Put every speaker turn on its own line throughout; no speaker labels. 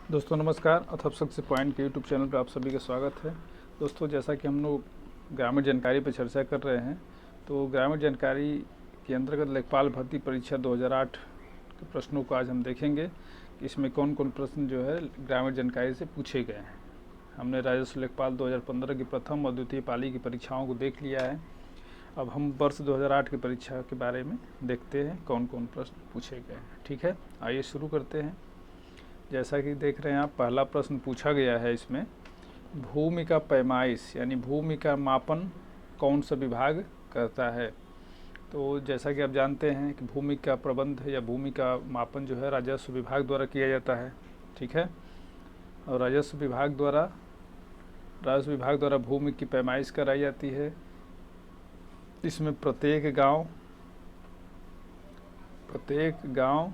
दोस्तों नमस्कार। अथप से पॉइंट के यूट्यूब चैनल पर आप सभी का स्वागत है। दोस्तों जैसा कि हम लोग ग्रामीण जानकारी पर चर्चा कर रहे हैं, तो ग्रामीण जानकारी के अंतर्गत लेखपाल भर्ती परीक्षा 2008 के प्रश्नों को आज हम देखेंगे कि इसमें कौन कौन प्रश्न जो है ग्रामीण जानकारी से पूछे गए हैं। हमने राजस्व लेखपाल 2015 की प्रथम और द्वितीय पाली की परीक्षाओं को देख लिया है। अब हम वर्ष 2008 की परीक्षा के बारे में देखते हैं कौन कौन प्रश्न पूछे गए हैं। ठीक है, आइए शुरू करते हैं। जैसा कि देख रहे हैं आप, पहला प्रश्न पूछा गया है इसमें, भूमि का पैमाइश यानी भूमि का मापन कौन सा विभाग करता है। तो जैसा कि आप जानते हैं कि भूमि का प्रबंध या भूमि का मापन जो है राजस्व विभाग द्वारा किया जाता है। ठीक है, और राजस्व विभाग द्वारा भूमि की पैमाइश कराई जाती है। इसमें प्रत्येक गांव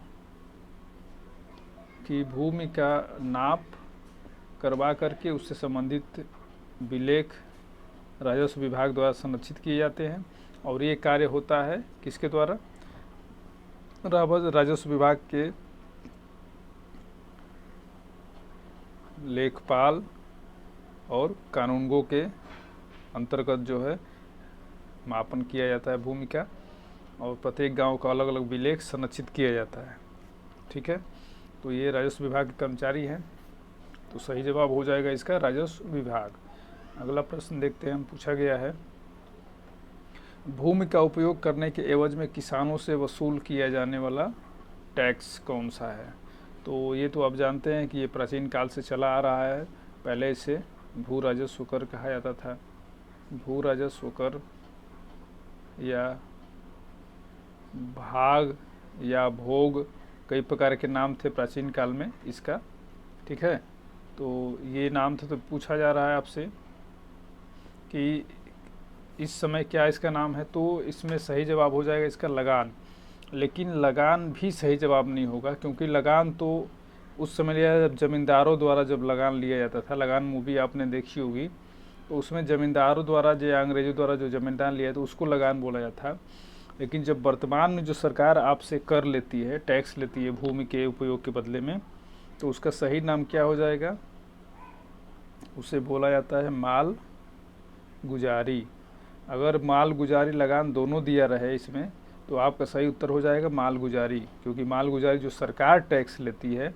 की भूमि का नाप करवा करके उससे संबंधित विलेख राजस्व विभाग द्वारा संरक्षित किए जाते हैं। और ये कार्य होता है किसके द्वारा? राजस्व विभाग के लेखपाल और कानूनगो के अंतर्गत जो है मापन किया जाता है भूमि का, और प्रत्येक गांव का अलग अलग विलेख संरक्षित किया जाता है। ठीक है, तो ये राजस्व विभाग के कर्मचारी हैं, तो सही जवाब हो जाएगा इसका राजस्व विभाग। अगला प्रश्न देखते हैं, हम पूछा गया है, भूमि का उपयोग करने के एवज में किसानों से वसूल किया जाने वाला टैक्स कौन सा है। तो ये तो आप जानते हैं कि ये प्राचीन काल से चला आ रहा है। पहले इसे भू राजस्व कर कहा जाता था। भू राजस्व कर या भाग या भोग, कई प्रकार के नाम थे प्राचीन काल में इसका। ठीक है, तो ये नाम था। तो पूछा जा रहा है आपसे कि इस समय क्या इसका नाम है, तो इसमें सही जवाब हो जाएगा इसका लगान। लेकिन लगान भी सही जवाब नहीं होगा, क्योंकि लगान तो उस समय लिया जब ज़मींदारों द्वारा जब लगान लिया जाता था। लगान मूवी आपने देखी होगी, तो उसमें ज़मींदारों द्वारा जो अंग्रेजों द्वारा जो ज़मींदार लिया तो उसको लगान बोला जाता था। लेकिन जब वर्तमान में जो सरकार आपसे कर लेती है, टैक्स लेती है भूमि के उपयोग के बदले में, तो उसका सही नाम क्या हो जाएगा? उसे बोला जाता है माल गुजारी। अगर माल गुजारी लगान दोनों दिया रहे इसमें, तो आपका सही उत्तर हो जाएगा माल गुजारी, क्योंकि माल गुजारी जो सरकार टैक्स लेती है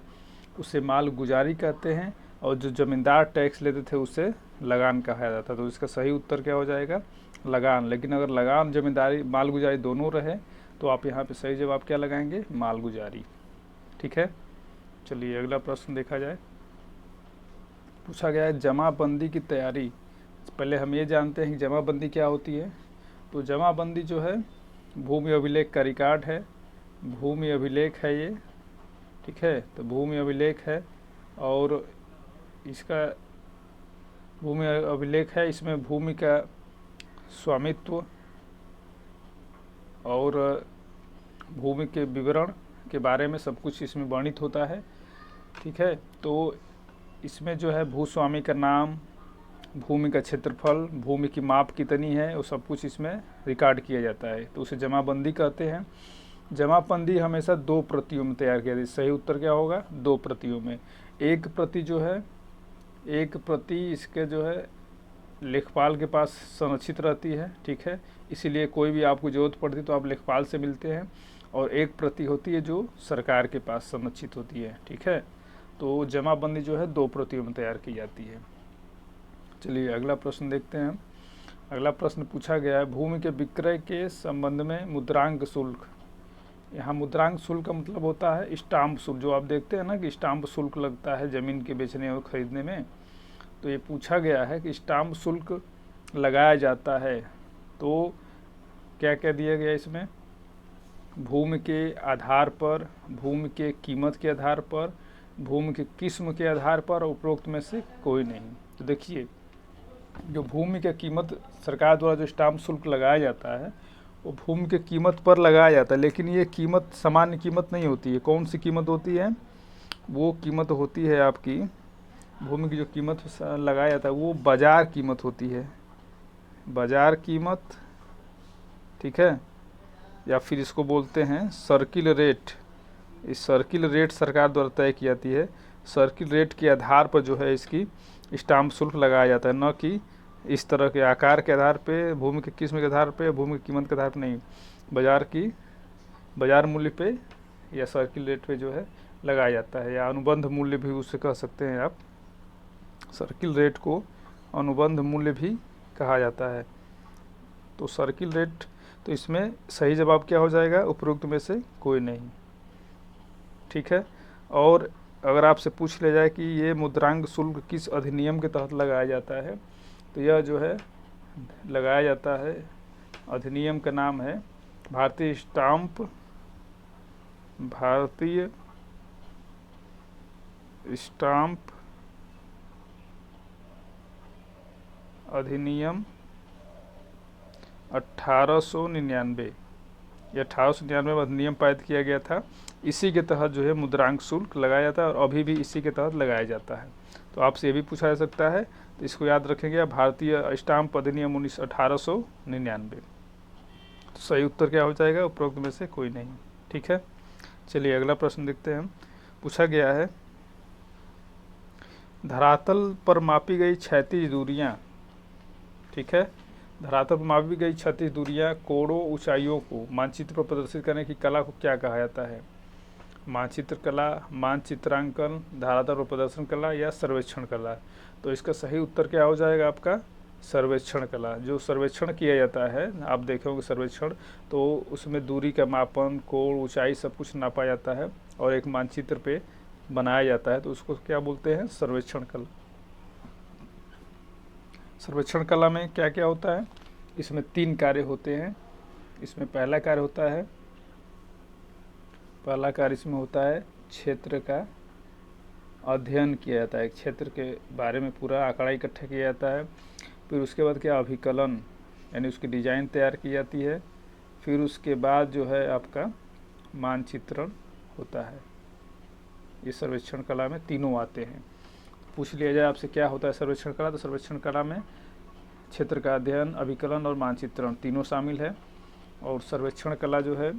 उसे माल गुजारी कहते हैं, और जो ज़मींदार टैक्स लेते थे उसे लगान कहा जाता है। तो इसका सही उत्तर क्या हो जाएगा? लगान। लेकिन अगर लगान जमींदारी माल गुजारी दोनों रहे, तो आप यहाँ पे सही जवाब क्या लगाएंगे? माल गुजारी। ठीक है, चलिए अगला प्रश्न देखा जाए। पूछा गया है जमाबंदी की तैयारी। पहले हम ये जानते हैं कि जमाबंदी क्या होती है। तो जमाबंदी जो है भूमि अभिलेख का रिकॉर्ड है। भूमि अभिलेख है ये। ठीक है, तो भूमि अभिलेख है, और इसका भूमि अभिलेख है। इसमें भूमि का स्वामित्व और भूमि के विवरण के बारे में सब कुछ इसमें वर्णित होता है। ठीक है, तो इसमें जो है भूस्वामी का नाम, भूमि का क्षेत्रफल, भूमि की माप कितनी है, वो सब कुछ इसमें रिकॉर्ड किया जाता है। तो उसे जमाबंदी कहते हैं। जमाबंदी हमेशा 2 प्रतियों में तैयार किया जाता है। सही उत्तर क्या होगा? 2 प्रतियों में। एक प्रति इसके जो है लेखपाल के पास संरक्षित रहती है। ठीक है, इसीलिए कोई भी आपको जरूरत पड़ती तो आप लेखपाल से मिलते हैं, और एक प्रति होती है जो सरकार के पास संरक्षित होती है। ठीक है, तो जमाबंदी जो है 2 प्रतियों में तैयार की जाती है। चलिए अगला प्रश्न देखते हैं। अगला प्रश्न पूछा गया है, भूमि के विक्रय के संबंध में मुद्रांक शुल्क। यहाँ मुद्रांक शुल्क का मतलब होता है स्टाम्प शुल्क, जो आप देखते हैं ना कि स्टाम्प शुल्क लगता है ज़मीन के बेचने और ख़रीदने में। तो ये पूछा गया है कि स्टाम्प शुल्क लगाया जाता है, तो क्या क्या दिया गया इसमें? भूमि के आधार पर, भूमि के कीमत के आधार पर, भूमि की किस्म के आधार पर, उपरोक्त में से कोई नहीं। तो देखिए, जो भूमि की कीमत सरकार द्वारा जो स्टाम्प शुल्क लगाया जाता है वो भूमि की कीमत पर लगाया जाता है। लेकिन ये कीमत सामान्य कीमत नहीं होती है। कौन सी कीमत होती है? वो कीमत होती है आपकी, भूमि की जो कीमत लगाया जाता है वो बाज़ार कीमत होती है। बाज़ार कीमत। ठीक है, या फिर इसको बोलते हैं सर्किल रेट। इस सर्किल रेट सरकार द्वारा तय की जाती है। सर्किल रेट के आधार पर जो है इसकी स्टाम्प शुल्क लगाया जाता है, न कि इस तरह के आकार के आधार पे, भूमि की किस्म के आधार पे, भूमि की कीमत के आधार पर नहीं, बाजार मूल्य पे या सर्किल रेट पे जो है लगाया जाता है, या अनुबंध मूल्य भी उसे कह सकते हैं आप। सर्किल रेट को अनुबंध मूल्य भी कहा जाता है। तो सर्किल रेट, तो इसमें सही जवाब क्या हो जाएगा, उपरोक्त में से कोई नहीं। ठीक है। और अगर आपसे पूछ लिया जाए कि ये मुद्रांक शुल्क किस अधिनियम के तहत लगाया जाता है, तो यह जो है लगाया जाता है, अधिनियम का नाम है भारतीय स्टाम्प अधिनियम 1899। यह 1899 में अधिनियम पारित किया गया था। इसी के तहत जो है मुद्रांक शुल्क लगाया जाता है और अभी भी इसी के तहत लगाया जाता है। तो आपसे ये भी पूछा जा सकता है, तो इसको याद रखेंगे, भारतीय स्टाम्प अधिनियम 1899। तो सही उत्तर क्या हो जाएगा, उपरोक्त में से कोई नहीं। ठीक है, चलिए अगला प्रश्न देखते हैं। पूछा गया है, धरातल पर मापी गई क्षैतिज दूरियां, ठीक है, धरातल पर मापी गई क्षैतिज दूरियां, कोणों, ऊंचाइयों को मानचित्र पर प्रदर्शित करने की कला को क्या कहा जाता है? मानचित्र कला, मानचित्रांकन, धरातल पर प्रदर्शन कला या सर्वेक्षण कला? तो इसका सही उत्तर क्या हो जाएगा आपका, सर्वेक्षण कला। जो सर्वेक्षण किया जाता है, आप देखे होंगे सर्वेक्षण, तो उसमें दूरी का मापन, कोण, ऊंचाई सब कुछ नापा जाता है और एक मानचित्र पे बनाया जाता है, तो उसको क्या बोलते हैं, सर्वेक्षण कला। सर्वेक्षण कला में क्या क्या होता है, इसमें 3 कार्य होते हैं। इसमें पहला कार्य होता है, पहला कार्य इसमें होता है क्षेत्र का अध्ययन किया जाता है, क्षेत्र के बारे में पूरा आंकड़ा इकट्ठा किया जाता है। फिर उसके बाद क्या, अभिकलन, यानी उसकी डिजाइन तैयार की जाती है। फिर उसके बाद जो है आपका मानचित्रण होता है। ये सर्वेक्षण कला में तीनों आते हैं। पूछ लिया जाए आपसे क्या होता है सर्वेक्षण कला, तो सर्वेक्षण कला में क्षेत्र का अध्ययन, अभिकलन और मानचित्रण तीनों शामिल है। और सर्वेक्षण कला जो है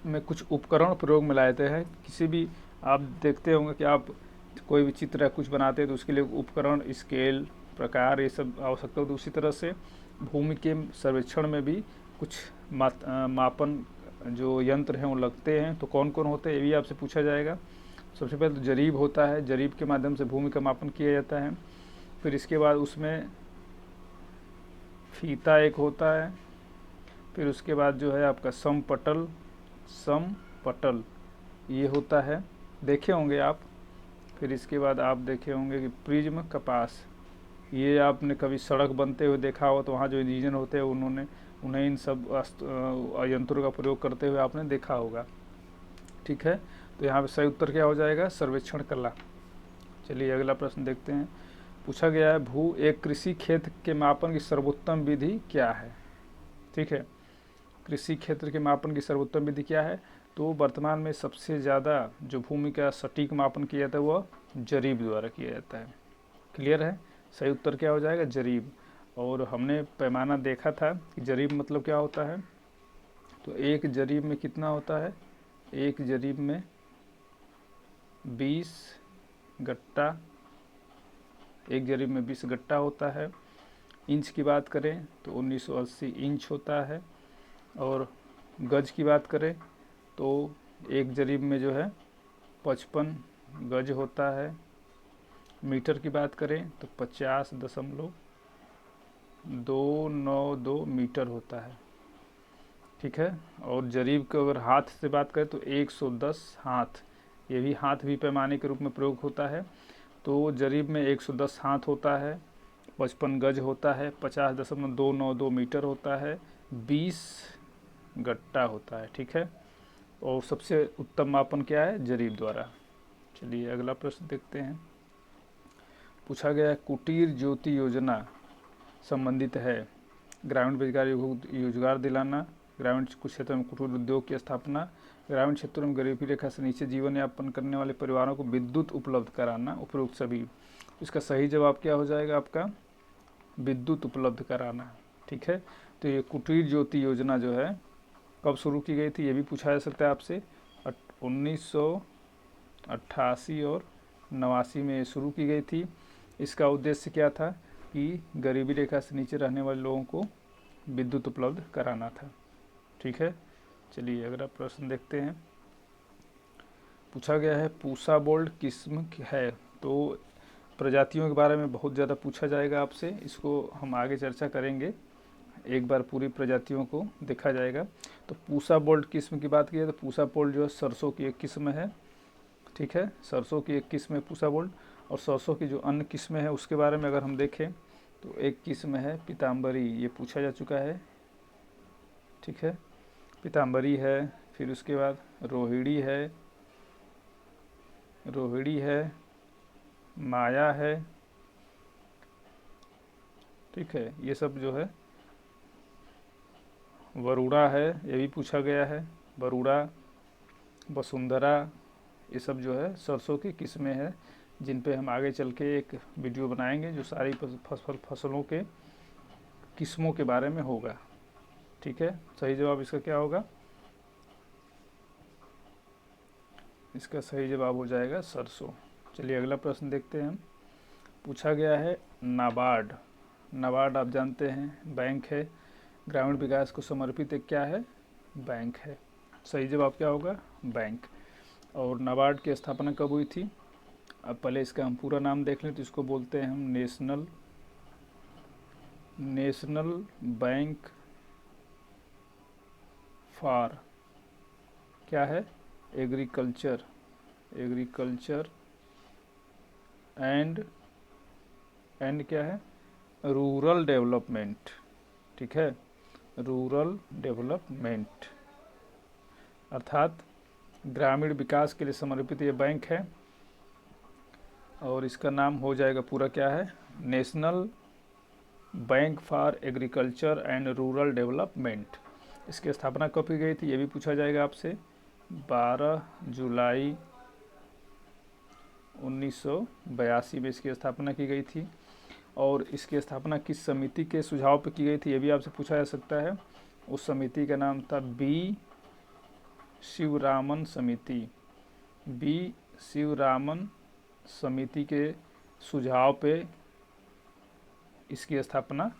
में कुछ उपकरण प्रयोग में लाए जाते हैं। किसी भी, आप देखते होंगे कि आप कोई भी चित्र या कुछ बनाते हैं तो उसके लिए उपकरण, स्केल, प्रकार, ये सब आवश्यकता होती है। उसी तरह से भूमि के सर्वेक्षण में भी कुछ मापन जो यंत्र हैं वो लगते हैं। तो कौन कौन होते हैं ये भी आपसे पूछा जाएगा। सबसे पहले तो जरीब होता है, जरीब के माध्यम से भूमि का मापन किया जाता है। फिर इसके बाद उसमें फीता एक होता है। फिर उसके बाद जो है आपका समपटल ये होता है, देखे होंगे आप। फिर इसके बाद आप देखे होंगे कि प्रिज्म कपास, ये आपने कभी सड़क बनते हुए देखा हो, तो वहाँ जो इंजीनियर होते हैं उन्हें इन सब यंत्रों का प्रयोग करते हुए आपने देखा होगा। ठीक है, तो यहाँ पे सही उत्तर क्या हो जाएगा, सर्वेक्षण कला। चलिए अगला प्रश्न देखते हैं। पूछा गया है, एक कृषि क्षेत्र के मापन की सर्वोत्तम विधि क्या है? ठीक है, कृषि क्षेत्र के मापन की सर्वोत्तम विधि क्या है? तो वर्तमान में सबसे ज़्यादा जो भूमि का सटीक मापन किया जाता है वह जरीब द्वारा किया जाता है। क्लियर है, सही उत्तर क्या हो जाएगा, जरीब। और हमने पैमाना देखा था कि जरीब मतलब क्या होता है। तो एक जरीब में कितना होता है, एक जरीब में 20 गट्टा, एक जरीब में 20 गट्टा होता है। इंच की बात करें तो 1980 इंच होता है। और गज की बात करें तो एक जरीब में जो है 55 गज होता है। मीटर की बात करें तो 50.292 मीटर होता है। ठीक है, और जरीब को अगर हाथ से बात करें तो 110 हाथ, ये भी हाथ भी पैमाने के रूप में प्रयोग होता है। तो जरीब में 110 हाथ होता है, 55 गज होता है, 50.292 मीटर होता है, 20 गट्टा होता है। ठीक है, और सबसे उत्तम मापन क्या है, जरीब द्वारा। चलिए अगला प्रश्न देखते हैं। पूछा गया है, कुटीर ज्योति योजना संबंधित है ग्रामीण रोजगार दिलाना, ग्रामीण कुछ क्षेत्रों में कुटीर उद्योग की स्थापना, ग्रामीण क्षेत्रों में गरीबी रेखा से नीचे जीवन यापन करने वाले परिवारों को विद्युत उपलब्ध कराना, उपरोक्त सभी। इसका सही जवाब क्या हो जाएगा आपका, विद्युत उपलब्ध कराना। ठीक है, तो ये कुटीर ज्योति योजना जो है कब शुरू की गई थी, ये भी पूछा जा सकता है आपसे। 1900 88 और 89 में शुरू की गई थी। इसका उद्देश्य क्या था कि गरीबी रेखा से नीचे रहने वाले लोगों को विद्युत उपलब्ध कराना था। ठीक है, चलिए अगला प्रश्न देखते हैं। पूछा गया है पूसा बोल्ड किस्म है। तो प्रजातियों के बारे में बहुत ज़्यादा पूछा जाएगा आपसे, इसको हम आगे चर्चा करेंगे, एक बार पूरी प्रजातियों को देखा जाएगा। तो पूसा बोल्ड किस्म की बात की है तो पूसा बोल्ड जो है सरसों की एक किस्म है। ठीक है, सरसों की एक किस्म है पूसा बोल्ड। और सरसों की जो अन्य किस्में हैं उसके बारे में अगर हम देखें तो एक किस्म है पीताम्बरी, ये पूछा जा चुका है। ठीक है, पीताम्बरी है, फिर उसके बाद रोहिणी है, माया है। ठीक है, ये सब जो है, वरुणा है, ये भी पूछा गया है, वरुणा, वसुंधरा, ये सब जो है सरसों की किस्में हैं जिन पे हम आगे चल के एक वीडियो बनाएंगे जो सारी फसलों के किस्मों के बारे में होगा। ठीक है, सही जवाब इसका क्या होगा? इसका सही जवाब हो जाएगा सरसों। चलिए अगला प्रश्न देखते हैं हम। पूछा गया है नाबार्ड। नाबार्ड आप जानते हैं बैंक है, ग्रामीण विकास को समर्पित एक क्या है? बैंक है। सही जवाब क्या होगा? बैंक। और नाबार्ड की स्थापना कब हुई थी? अब पहले इसका हम पूरा नाम देख लें तो इसको बोलते हैं हम नेशनल बैंक फॉर क्या है? एग्रीकल्चर एंड क्या है? Rural development. ठीक है, रूरल डेवलपमेंट अर्थात ग्रामीण विकास के लिए समर्पित ये बैंक है। और इसका नाम हो जाएगा पूरा क्या है? National bank for agriculture and rural development. इसकी स्थापना कब की गई थी ये भी पूछा जाएगा आपसे। 12 जुलाई 1982 में इसकी स्थापना की गई थी। और इसकी स्थापना किस समिति के सुझाव पर की गई थी ये भी आपसे पूछा जा सकता है। उस समिति का नाम था बी शिवरामन समिति। बी शिवरामन समिति के सुझाव पे इसकी स्थापना,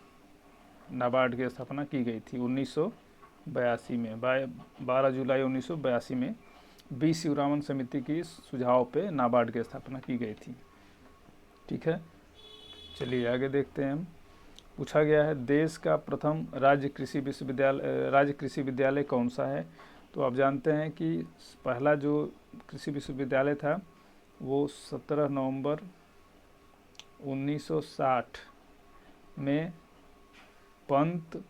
नाबार्ड की स्थापना की गई थी 1982 में। 12 जुलाई 1982 में बी शिवरामन समिति की सुझाव पे नाबार्ड की स्थापना की गई थी। ठीक है, चलिए आगे देखते हैं हम। पूछा गया है देश का प्रथम राज्य कृषि विश्वविद्यालय कौन सा है? तो आप जानते हैं कि पहला जो कृषि विश्वविद्यालय था वो 17 नवंबर 1960 में पंत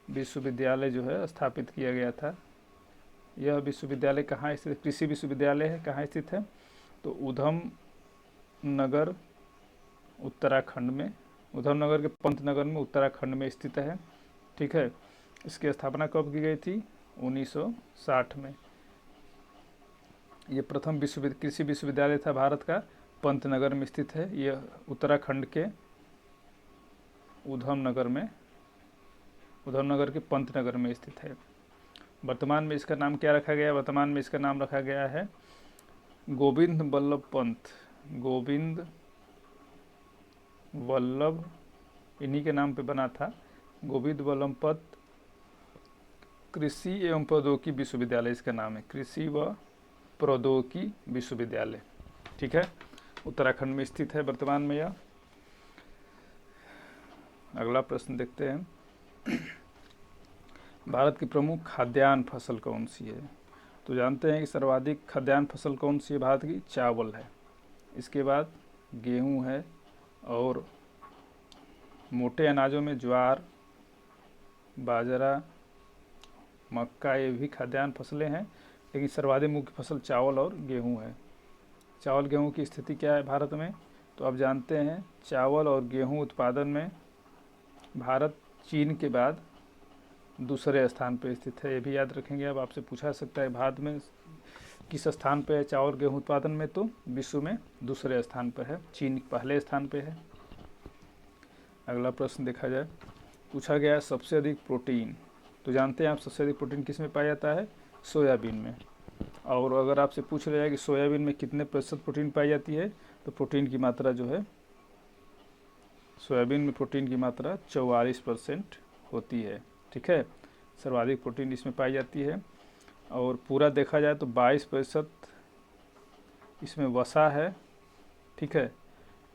विश्वविद्यालय जो है स्थापित किया गया था। यह विश्वविद्यालय कहाँ स्थित? कृषि विश्वविद्यालय है, कहाँ स्थित है? तो उधम नगर उत्तराखंड में, उधम नगर के पंत नगर में उत्तराखंड में स्थित है। ठीक है, इसकी स्थापना कब की गई थी? 1960 में। ये प्रथम कृषि विश्वविद्यालय था भारत का, पंतनगर में स्थित है। यह उत्तराखंड के उधम नगर के पंतनगर में स्थित है। वर्तमान में इसका नाम क्या रखा गया? वर्तमान में इसका नाम रखा गया है गोविंद वल्लभ पंत। गोविंद वल्लभ इन्हीं के नाम पे बना था, गोविंद वल्लभ पंत कृषि एवं प्रौद्योगिकी विश्वविद्यालय इसका नाम है, कृषि व प्रौद्योगिकी विश्वविद्यालय। ठीक है, उत्तराखंड में स्थित है वर्तमान में यह। अगला प्रश्न देखते हैं। भारत की प्रमुख खाद्यान्न फसल कौन सी है? तो जानते हैं कि सर्वाधिक खाद्यान्न फसल कौन सी है भारत की? चावल है। इसके बाद गेहूं है और मोटे अनाजों में ज्वार, बाजरा, मक्का, ये भी खाद्यान्न फसलें हैं, लेकिन सर्वाधिक मुख्य फसल चावल और गेहूं है। चावल गेहूं की स्थिति क्या है भारत में? तो आप जानते हैं चावल और गेहूं उत्पादन में भारत चीन के बाद दूसरे स्थान पर स्थित है। ये भी याद रखेंगे, अब आपसे पूछा सकता है भारत में किस स्थान पर है चावल गेहूं उत्पादन में? तो विश्व में दूसरे स्थान पर है, चीन पहले स्थान पर है। अगला प्रश्न देखा जाए। पूछा गया है सबसे अधिक प्रोटीन। तो जानते हैं आप सबसे अधिक प्रोटीन किस में पाया जाता है? सोयाबीन में। और अगर आपसे पूछ रहा है कि सोयाबीन में कितने प्रतिशत प्रोटीन पाई जाती है, तो प्रोटीन की मात्रा जो है, सोयाबीन में प्रोटीन की मात्रा 44% होती है। ठीक है, सर्वाधिक प्रोटीन इसमें पाई जाती है। और पूरा देखा जाए तो 22% इसमें वसा है। ठीक है,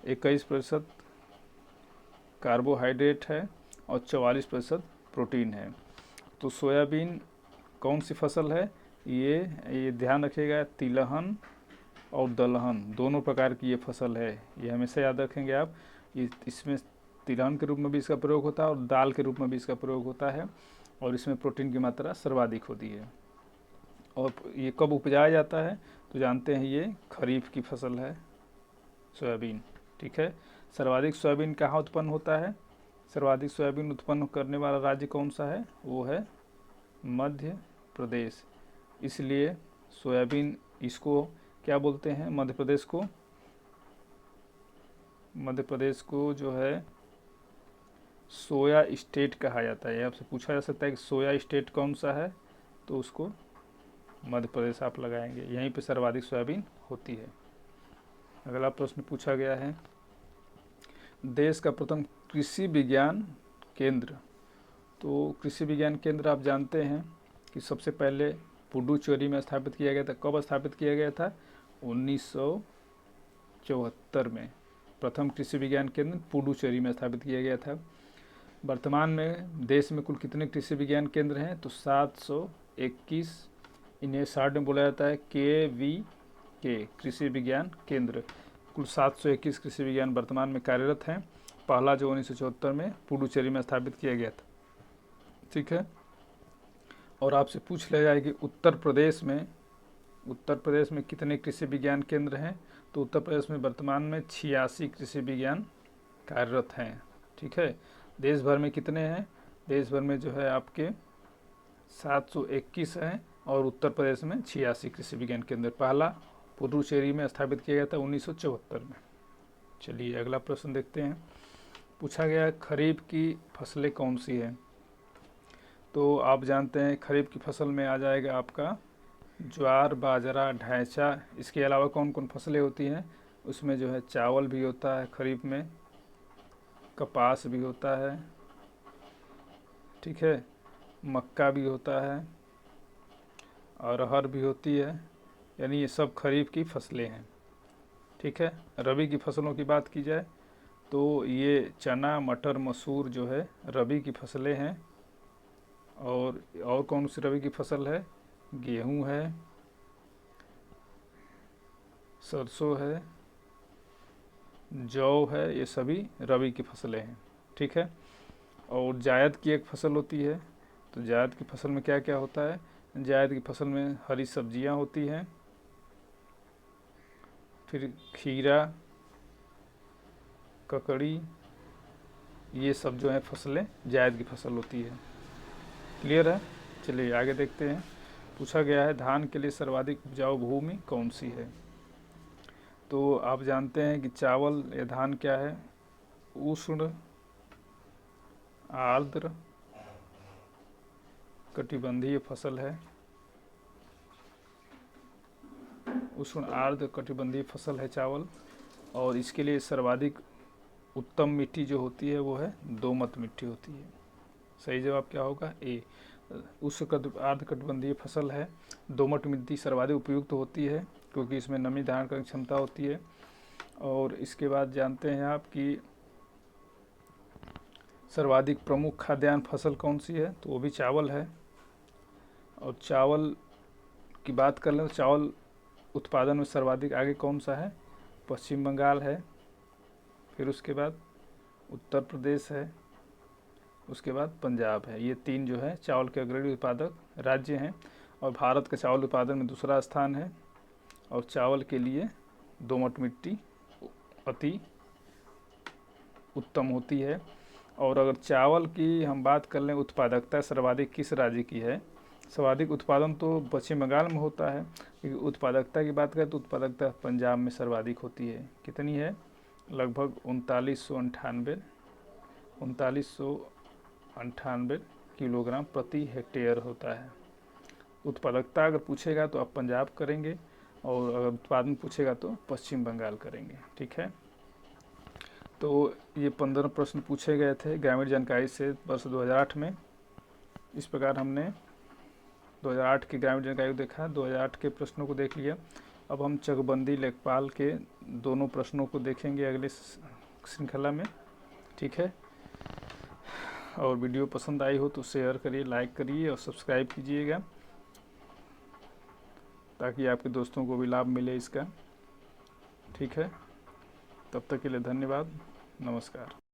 21% कार्बोहाइड्रेट है और 44% प्रोटीन है। तो सोयाबीन कौन सी फसल है? ये ध्यान रखिएगा, तिलहन और दलहन दोनों प्रकार की ये फसल है। ये हमेशा याद रखेंगे आप। इसमें तिलहन के रूप में भी इसका प्रयोग होता है और दाल के रूप में भी इसका प्रयोग होता है, और इसमें प्रोटीन की मात्रा सर्वाधिक होती है। और ये कब उपजाया जाता है? तो जानते हैं, ये खरीफ की फसल है सोयाबीन। ठीक है, सर्वाधिक सोयाबीन कहाँ उत्पन्न होता है? सर्वाधिक सोयाबीन उत्पन्न करने वाला राज्य कौन सा है? वो है मध्य प्रदेश। इसलिए सोयाबीन, इसको क्या बोलते हैं? मध्य प्रदेश को जो है सोया स्टेट कहा जाता है। आपसे पूछा जा सकता है कि सोया स्टेट कौन सा है, तो उसको मध्य प्रदेश आप लगाएंगे। यहीं पे सर्वाधिक सोयाबीन होती है। अगला प्रश्न पूछा गया है, देश का प्रथम कृषि विज्ञान केंद्र। तो कृषि विज्ञान केंद्र आप जानते हैं कि सबसे पहले पुडुचेरी में स्थापित किया गया था। कब स्थापित किया गया था? 1974 में प्रथम कृषि विज्ञान केंद्र पुडुचेरी में स्थापित किया गया था। वर्तमान में देश में कुल कितने कृषि विज्ञान केंद्र हैं? तो 721। इन्हें शॉर्ट में बोला जाता है KVK, कृषि विज्ञान केंद्र। कुल 721 कृषि विज्ञान वर्तमान में कार्यरत हैं। पहला जो 1974 में पुडुचेरी में स्थापित किया गया था। ठीक है, और आपसे पूछ लिया जाए कि उत्तर प्रदेश में कितने कृषि विज्ञान केंद्र हैं? तो उत्तर प्रदेश में वर्तमान में 86 कृषि विज्ञान कार्यरत हैं। ठीक है, देश भर में कितने हैं? देश भर में जो है आपके 721 हैं और उत्तर प्रदेश में 86 कृषि विज्ञान केंद्र। पहला पुडुचेरी में स्थापित किया गया था 1974 में। चलिए अगला प्रश्न देखते हैं। पूछा गया खरीफ की फसलें कौन सी हैं? तो आप जानते हैं खरीफ की फसल में आ जाएगा आपका ज्वार, बाजरा, ढैंचा। इसके अलावा कौन कौन फसलें होती हैं? उसमें जो है चावल भी होता है खरीफ में, कपास भी होता है, ठीक है, मक्का भी होता है, और अरहर भी होती है। यानी ये सब खरीफ की फसलें हैं। ठीक है, रबी की फसलों की बात की जाए तो ये चना, मटर, मसूर जो है रबी की फसलें हैं। और कौन सी रबी की फसल है? गेहूं है, सरसों है, जौ है, ये सभी रबी की फसलें हैं। ठीक है, और जायद की एक फसल होती है। तो जायद की फसल में क्या क्या होता है? जायद की फसल में हरी सब्जियां होती हैं, फिर खीरा, ककड़ी, ये सब जो है फसलें जायद की फसल होती है। क्लियर है? चलिए आगे देखते हैं। पूछा गया है धान के लिए सर्वाधिक उपजाऊ भूमि कौन सी है? तो आप जानते हैं कि चावल या धान क्या है? उष्ण आर्द्र कटिबंधीय फसल है। उष्ण आर्द्र कटिबंधीय फसल है चावल, और इसके लिए सर्वाधिक उत्तम मिट्टी जो होती है वो है दोमट मिट्टी होती है। सही जवाब क्या होगा? ए। उष्ण आर्द्र कटिबंधीय फसल है, दोमट मिट्टी सर्वाधिक उपयुक्त होती है क्योंकि इसमें नमी धारण करने की क्षमता होती है। और इसके बाद जानते हैं आप कि सर्वाधिक प्रमुख खाद्यान्न फसल कौन सी है? तो वो भी चावल है। और चावल की बात कर लें तो चावल उत्पादन में सर्वाधिक आगे कौन सा है? पश्चिम बंगाल है, फिर उसके बाद उत्तर प्रदेश है, उसके बाद पंजाब है। ये तीन जो है चावल के अग्रणी उत्पादक राज्य हैं। और भारत का चावल उत्पादन में दूसरा स्थान है। और चावल के लिए दोमट मिट्टी अति उत्तम होती है। और अगर चावल की हम बात कर लें, उत्पादकता सर्वाधिक किस राज्य की है? सर्वाधिक उत्पादन तो पश्चिम बंगाल में होता है, लेकिन उत्पादकता की बात करें तो उत्पादकता पंजाब में सर्वाधिक होती है। कितनी है? लगभग 3998 किलोग्राम प्रति हेक्टेयर होता है। उत्पादकता अगर पूछेगा तो आप पंजाब करेंगे, और अगर उत्पादन पूछेगा तो पश्चिम बंगाल करेंगे। ठीक है, तो ये 15 प्रश्न पूछे गए थे ग्रामीण जानकारी से वर्ष 2008 में। इस प्रकार हमने 2008 की ग्रामीण जानकारी को देखा, 2008 के प्रश्नों को देख लिया। अब हम चकबंदी लेखपाल के दोनों प्रश्नों को देखेंगे अगले श्रृंखला में। ठीक है, और वीडियो पसंद आई हो तो शेयर करिए, लाइक करिए और सब्सक्राइब कीजिएगा, ताकि आपके दोस्तों को भी लाभ मिले इसका। ठीक है, तब तक के लिए धन्यवाद, नमस्कार।